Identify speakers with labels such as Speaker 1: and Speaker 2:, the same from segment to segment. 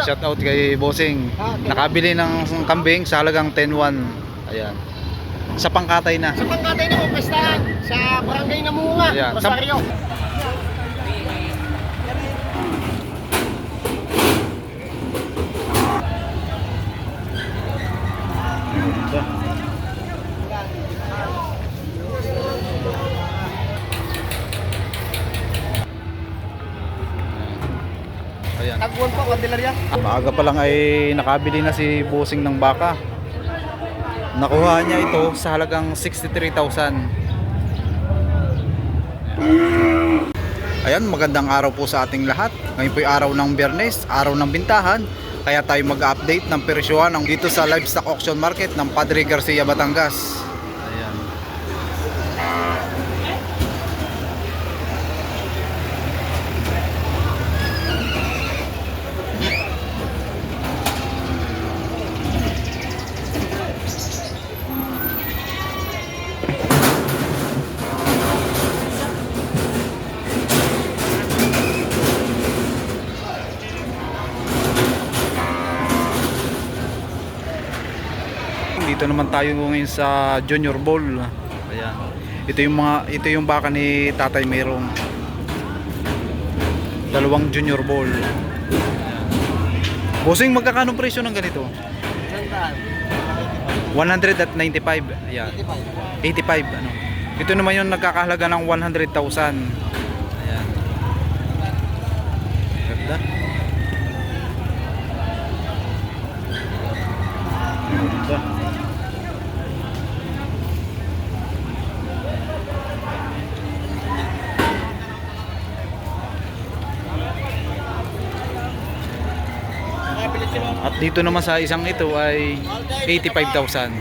Speaker 1: shout out kay Bossing. Nakabili ng kambing sa halagang 10,100. Ayan. Sa pangkatay na.
Speaker 2: Sa pangkatay na po, pestahan. Sa barangay Namunga,
Speaker 1: Ayan.
Speaker 2: Rosario.
Speaker 1: Ayan.
Speaker 2: Tagwan po, Candelaria.
Speaker 1: Maaga pa lang ay nakabili na si Bossing ng baka. Nakuha niya ito sa halagang 63,000. Ayan, magandang araw po sa ating lahat. Ngayon po ay araw ng Biyernes, araw ng bintahan. Kaya tayo mag-update ng presyohan dito sa livestock auction market ng Padre Garcia, Batangas. Ayan. Dito naman tayo ngayon sa Junior Bowl. Ayan. Ito yung baka ni Tatay Merong. Dalawang Junior Bowl. Ayan. Bossing, magkakano presyo ng ganito? 195. Ayan. 85 ano. Ito naman yung nagkakahalaga ng 100,000. Ayan. Ganda. Ganda. At dito naman sa isang ito ay 85,000.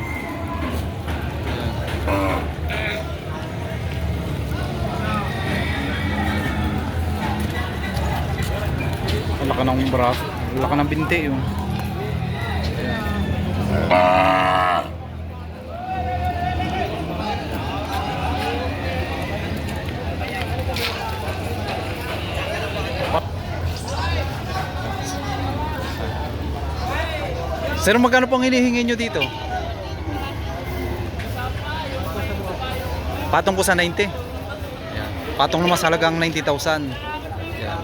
Speaker 1: Laka ng braso, laka ng binti yun. Sir, magkano pong hinihingi nyo dito? Patong ko sa 90. Ayan. Patong naman sa halagang 90,000. Ayan.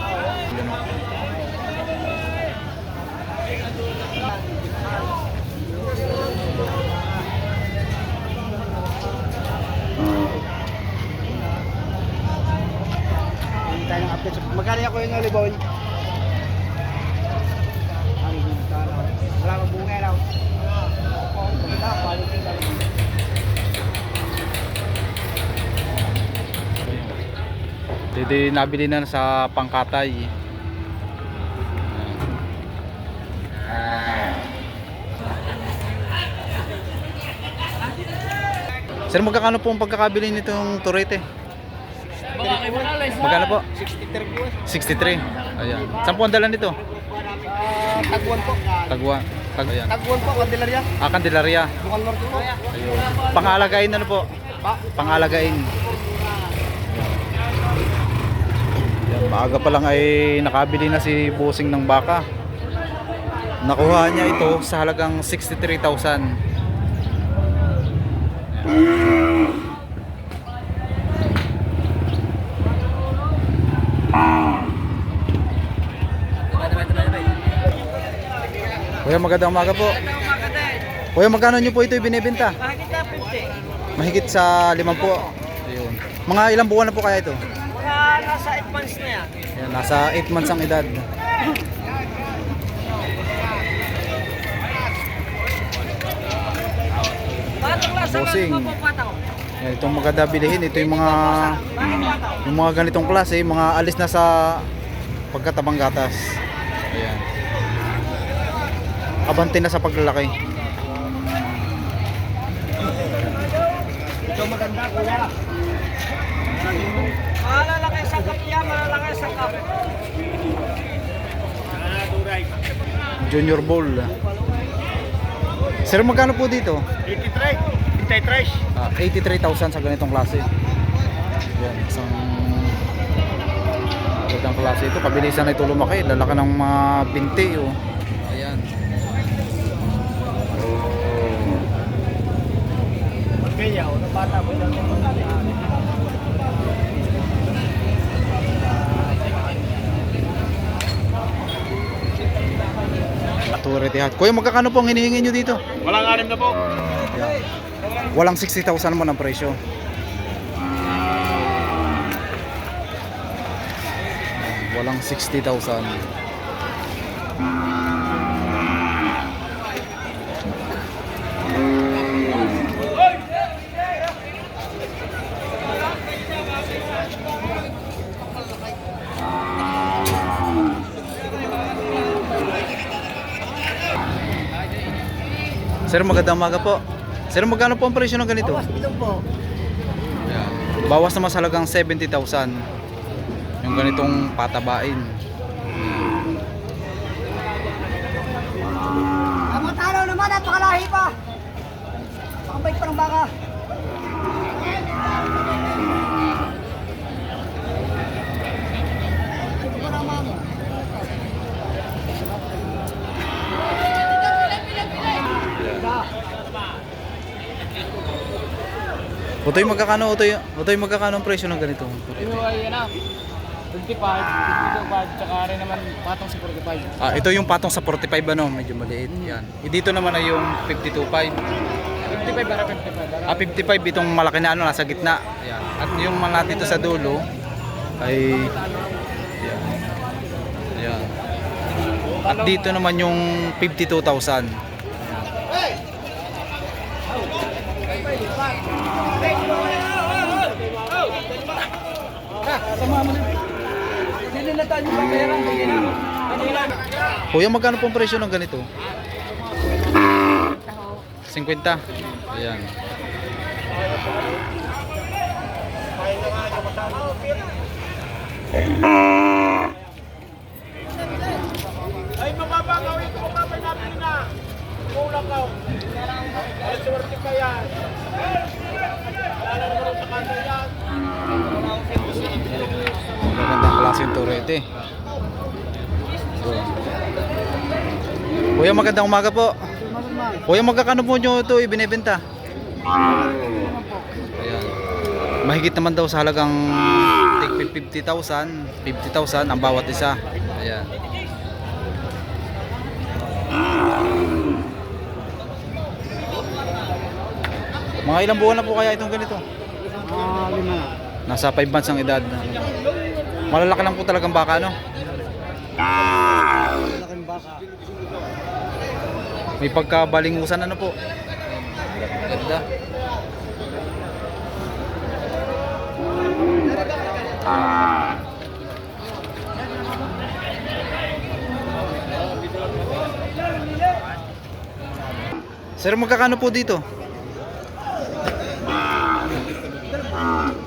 Speaker 2: Magkano ako yung oliboy? Wala kang bunga raw.
Speaker 1: Dito nabili na sa pangkatay. Sir, magkano po ang pagkakabili nitong turete? Magkano po?
Speaker 2: 63 po.
Speaker 1: 63. Ayan. Saan po ang dala nito?
Speaker 2: Tagwan po.
Speaker 1: Tagwa. Ayan.
Speaker 2: Tagwan po, Candelaria.
Speaker 1: Candelaria.
Speaker 2: Bukal Norte po.
Speaker 1: Ayun. Pangalagain na po. Pangalagain. Ayan, maaga pa lang ay nakabili na si Bossing ng baka. Nakuha niya ito sa halagang 63,000. Kuya, magandang umaga po. Kuya, magkano nyo po ito ibinibenta? Mahigit sa 5 po. Ayun. Mga ilang buwan na po kaya ito?
Speaker 2: Nasa 8 months na yan.
Speaker 1: Ayan, nasa 8 months ang edad. Bossing. Ayan, itong maganda bilihin. Ito yung mga ganitong klase, mga alis na sa pagkatabang gatas. Ayan. Abante na sa paglalaki.
Speaker 2: Ito maganda, kuya. Malalaki sa kapya, malalaki sa kap.
Speaker 1: Junior Bowl. Sir, magkano po dito?
Speaker 2: 83.
Speaker 1: 83,000 sa ganitong klase. Yan, isang magandang klase ito. Kabilisan na ito lumaki. Lalaki ng mga binti. Oh.
Speaker 2: bata mo lang.
Speaker 1: Authority hat. Kuya, magkakano po ang hinihingi nyo dito?
Speaker 3: Walang anim na po.
Speaker 1: Yan. Walang 60,000 naman ang presyo. Walang 60,000. Sir, magandang umaga po. Sir, magkano po ang presyo ng ganito?
Speaker 2: Ito po.
Speaker 1: Yan. Bawas naman sa halagang 70,000. Yung ganitong patabain.
Speaker 2: Amantalaw naman at pakalahi pa. Pakabait pa ng baka. Ito pa naman.
Speaker 1: Utoy, magkakano ang presyo ng ganito?
Speaker 3: Ito ay ano, 25, 25, tsaka rin naman patong sa 45.
Speaker 1: Ah, ito yung patong sa 45 ano, medyo maliit. Yan. Dito naman ay yung 52.5.
Speaker 3: 55 para 55.
Speaker 1: Ah, 55 itong malaki na ano, nasa gitna. Yan. At yung mga dito sa dulo ay yan. Yan. At dito naman yung 52,000.
Speaker 2: Hindi na tayo yung bayaran. Hindi na.
Speaker 1: Kuya, magkano pong presyo ng ganito? 50. Ayan.
Speaker 3: Ay, mababa gawin ko, mababa namin na. Kulang ka. Ay, swerte ka yan. Lalo naman sa kanto yan.
Speaker 1: Magandang klaseng turete. Kuya, magandang umaga po. Kuya, magkakano po nyo ito ibinebenta? Ayan. Mahigit naman daw sa halagang 50,000 ang bawat isa. Ayan. Mga ilang buwan na po kaya itong ganito?
Speaker 2: 5 na.
Speaker 1: Nasa 5 months ang edad. Malalaki lang po talagang baka, no?
Speaker 2: Malaking baka.
Speaker 1: May pagkabalingusan ano po. Ganda. Sir, magkakano po dito?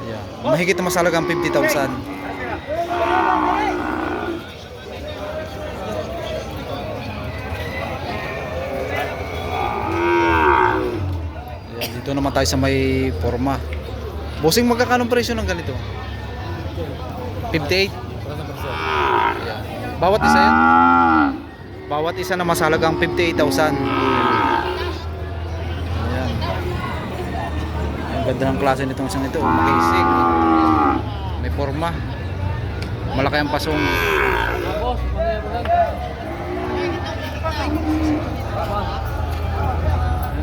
Speaker 1: Yeah. Mahigit na masalagang 50,000. Ayan, dito naman tayo sa may forma. Bossing, magkakano presyo ng ganito? 58. Ayan. Bawat isa yan? Bawat isa na masalagang 58,000. Ayan. Ang ganda ng klase nitong isang ito. Makisig. May forma. Malaki ang pasong.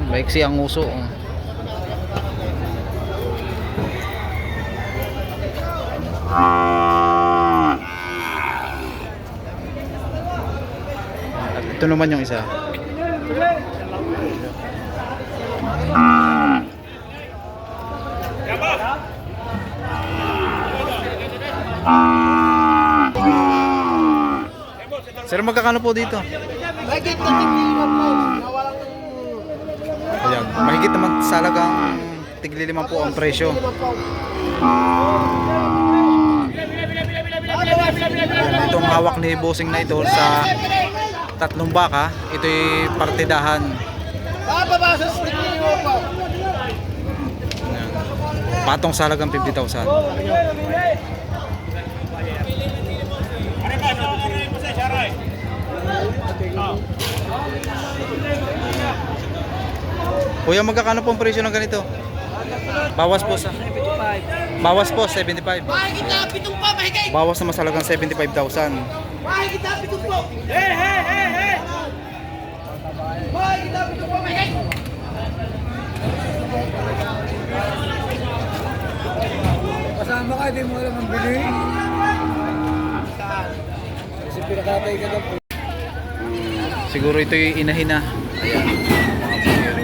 Speaker 1: Maiksi ang uso. At ito naman yung isa. Sir, magkakano po dito?
Speaker 2: Mahigit na tigil-5 po.
Speaker 1: Ayan, mahigit naman sa halagang tigli 5 po ang presyo. Ayan, itong hawak ni bossing na ito sa 3 baka, ito'y partidahan.
Speaker 2: Babasa sa tigil po.
Speaker 1: Ayan. Patong sa halagang 50,000. Kuya, magkakano pong presyo ng ganito? Bawas po sa 75. Bawas po 75. Bawas naman sa halagang 75,000.
Speaker 2: Kasama ka, di mo alam ang bili. Kasi pinakatay ka daw.
Speaker 1: Siguro ito yung inahin na. Ayan. Mga pumero.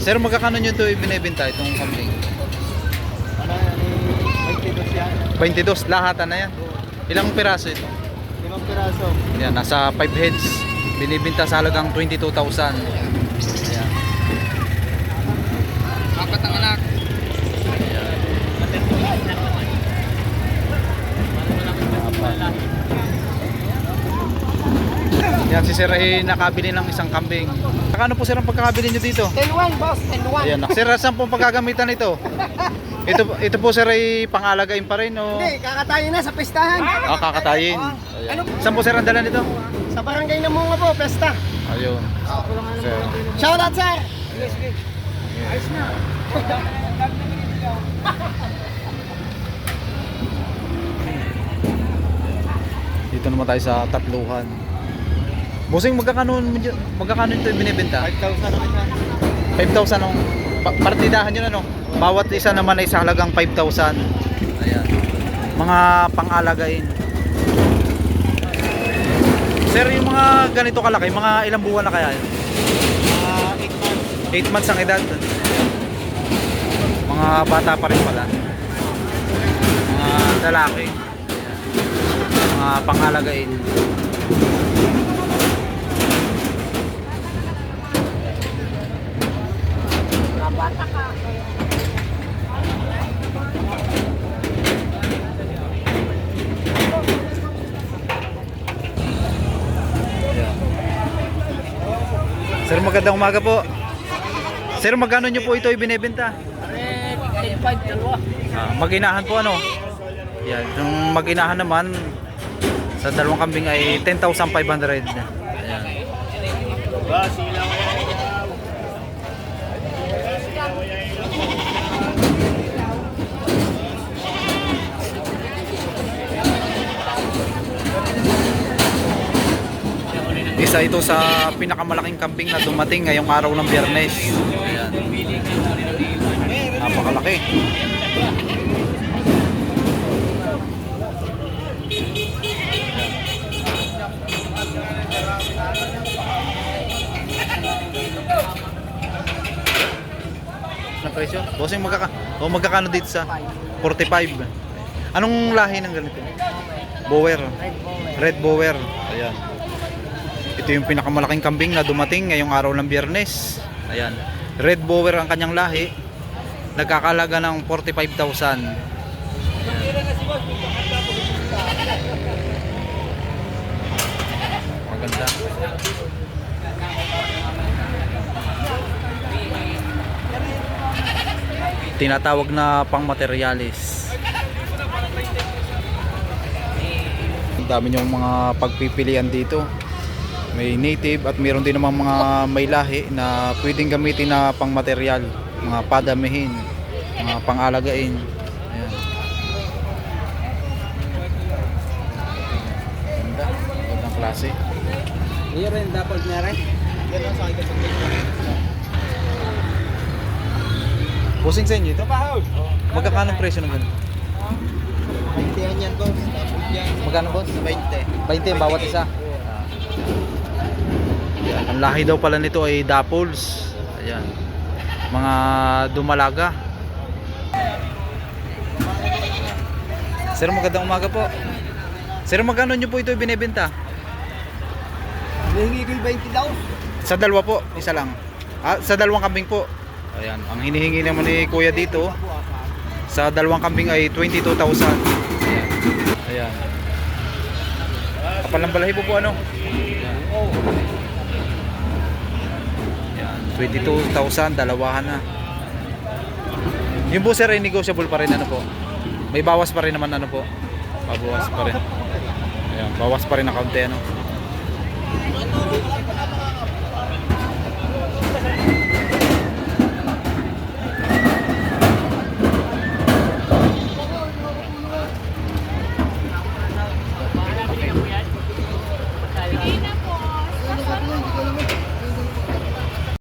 Speaker 1: Sir, magkakano nyo ito ibinibenta itong kambing? 22, lahatan na yan. Ilang piraso ito?
Speaker 3: 5 piraso.
Speaker 1: Yan, nasa 5 heads. Binibenta sa halagang 22,000. Ayan.
Speaker 2: Apat ang anak.
Speaker 1: Ayan. Yan, si Sir ay nakabili ng isang kambing. Ano po Sir ang pagkakabili nyo dito?
Speaker 2: 10-1 boss, 10-1.
Speaker 1: Ayan, Sir, saan pong paggagamitan ito? Ito po Sir ay pang-alagain pa rin o?
Speaker 2: Hindi, kakatayin na sa pistahan.
Speaker 1: Kakatayin. Ayan. Saan po Sir ang dala nito?
Speaker 2: Sa barangay na Munga po, pesta.
Speaker 1: Ayun. Sir.
Speaker 2: Shout out sir.
Speaker 1: Dito naman tayo sa tatluhan. Bossing, magkakano ito binibenta?
Speaker 3: 5,000 naman siya.
Speaker 1: 5,000 ang partidahan yun ano. Bawat isa naman ay sa halagang 5,000. Ayan. Mga pang-alagain. Sir, yung mga ganito kalaki, mga ilang buwan na kaya?
Speaker 3: 8 months.
Speaker 1: 8 months ang edad. Mga bata pa rin pala. Mga lalaki. Ayan. Mga pang-alagain. Sir, magandang umaga po. Sir, magkano nyo po ito ibinebenta?
Speaker 2: 10-5, dalawa.
Speaker 1: Mag-inahan po ano? Yan, yung mag-inahan naman sa dalawang kambing ay 10,500. Ayan. Isa ito sa pinakamalaking kambing na dumating ngayong araw ng Biyernes. Ayan. Napakalaki. Ano presyo? Bossing, magkakano dito sa 45. Anong lahi ng ganito? Bower. Red Bower. Ayan. Ito yung pinakamalaking kambing na dumating ngayong araw ng Biyernes. Ayan. Red Bower ang kanyang lahi. Nagkakalaga ng 45,000. Maganda. Tinatawag na pang-materialis. Ang dami niyong mga pagpipilian dito. May native at mayroon din namang mga may lahi na pwedeng gamitin na pang-material, mga padamihin, mga pang-alagain. Ayan. Ganda, gandang klase.
Speaker 2: Iyo rin, dapat niya rin.
Speaker 1: Bossing sa inyo ito? Magkakano ang presyo ng ganun?
Speaker 3: 20 yan boss.
Speaker 1: Magkano boss?
Speaker 3: 20.
Speaker 1: 20 ang bawat isa. Ayan. Ang lahi daw pala nito ay Dapols. Ayan. Mga dumalaga. Sir, magandang umaga po. Sir, magkano nyo po ito binebenta?
Speaker 2: Hinihingi ko 20 daw.
Speaker 1: Sa dalawa po, isa lang. Sa dalawang kambing po. Ayan, ang hinihingi naman ni Kuya dito sa dalawang kambing ay 22,000. Ayan. Ayan. Kapal ng balahibo po ano? Ayan. Yan, 22,000, dalawahan na. Yung po sir ay negotiable pa rin ano po. May bawas pa rin naman ano po. Bawas pa rin. Ayan, bawas pa rin na kaunti ano.